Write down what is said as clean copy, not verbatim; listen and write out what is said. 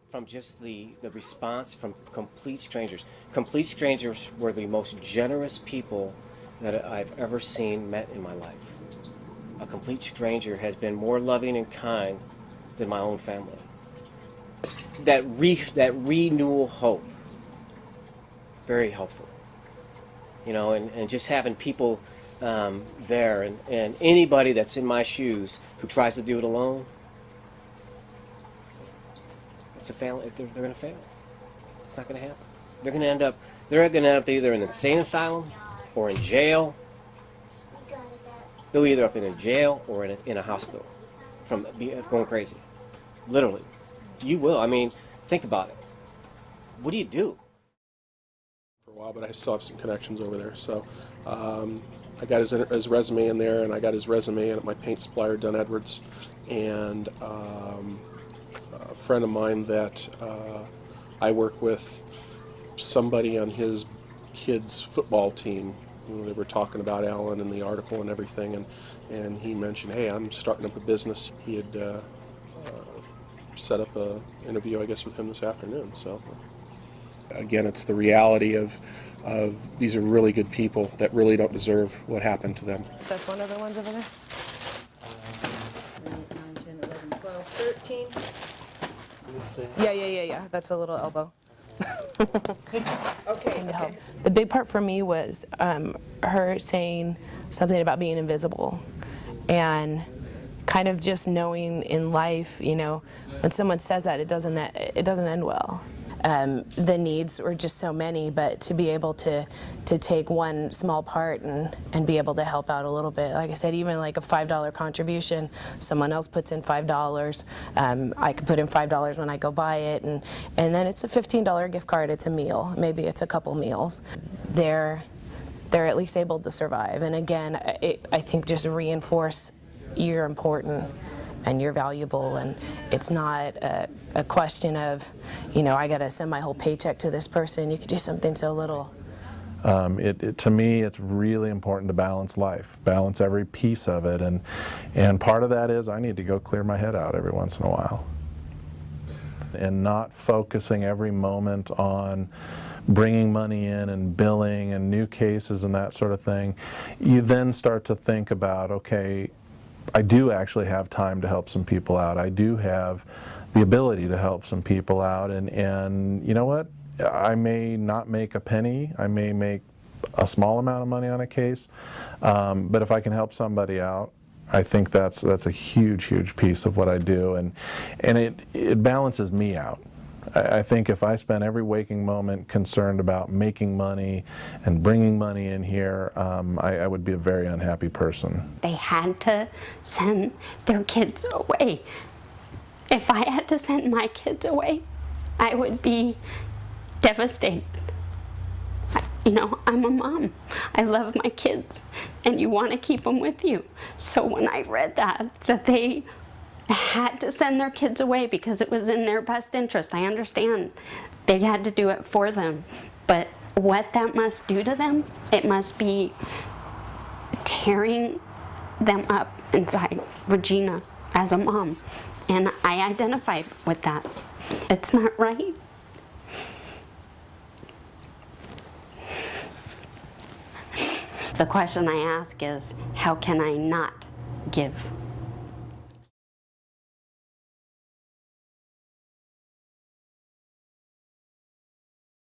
from just the response from complete strangers. Complete strangers were the most generous people that I've ever seen met in my life. A complete stranger has been more loving and kind than my own family. That renewal hope, very helpful. You know, and just having people there, and anybody that's in my shoes who tries to do it alone, it's a fail. They're going to fail. It's not going to happen. They're going to end up either in an insane asylum or in jail. They'll either up in a jail or in a hospital from going crazy. Literally. You will. I mean, think about it. What do you do? For a while, but I still have some connections over there. So I got his resume in there, and I got his resume in at my paint supplier, Dunn Edwards, and a friend of mine that I work with, somebody on his kids' football team. They were talking about Alan and the article and everything, and he mentioned, hey, I'm starting up a business. He had set up an interview, I guess, with him this afternoon. So again, it's the reality of these are really good people that really don't deserve what happened to them. That's one of the ones over there. 9, 10, 11, 12, 13. Yeah. That's a little elbow. Okay. The big part for me was her saying something about being invisible, and kind of just knowing in life, you know, when someone says that, it doesn't end well. The needs were just so many, but to be able to take one small part and be able to help out a little bit, like I said, even like a $5 contribution, someone else puts in $5, I could put in $5 when I go buy it, and then it's a $15 gift card, it's a meal, maybe it's a couple meals. They're at least able to survive, and again, I think just reinforce you're important and you're valuable, and it's not a question of, you know, I got to send my whole paycheck to this person. You could do something so little. To me, it's really important to balance life, balance every piece of it, and part of that is I need to go clear my head out every once in a while, and not focusing every moment on bringing money in and billing and new cases and that sort of thing. You then start to think about, okay, I do actually have time to help some people out. I do have the ability to help some people out, and you know what? I may not make a penny. I may make a small amount of money on a case, but if I can help somebody out, I think that's a huge piece of what I do, and it balances me out. I think if I spent every waking moment concerned about making money and bringing money in here, I would be a very unhappy person. They had to send their kids away. If I had to send my kids away, I would be devastated. You know, I'm a mom. I love my kids, and you want to keep them with you. So when I read that they had to send their kids away because it was in their best interest, I understand they had to do it for them, but what that must do to them, it must be tearing them up inside. Regina, as a mom, and I identified with that. It's not right. The question I ask is, how can I not give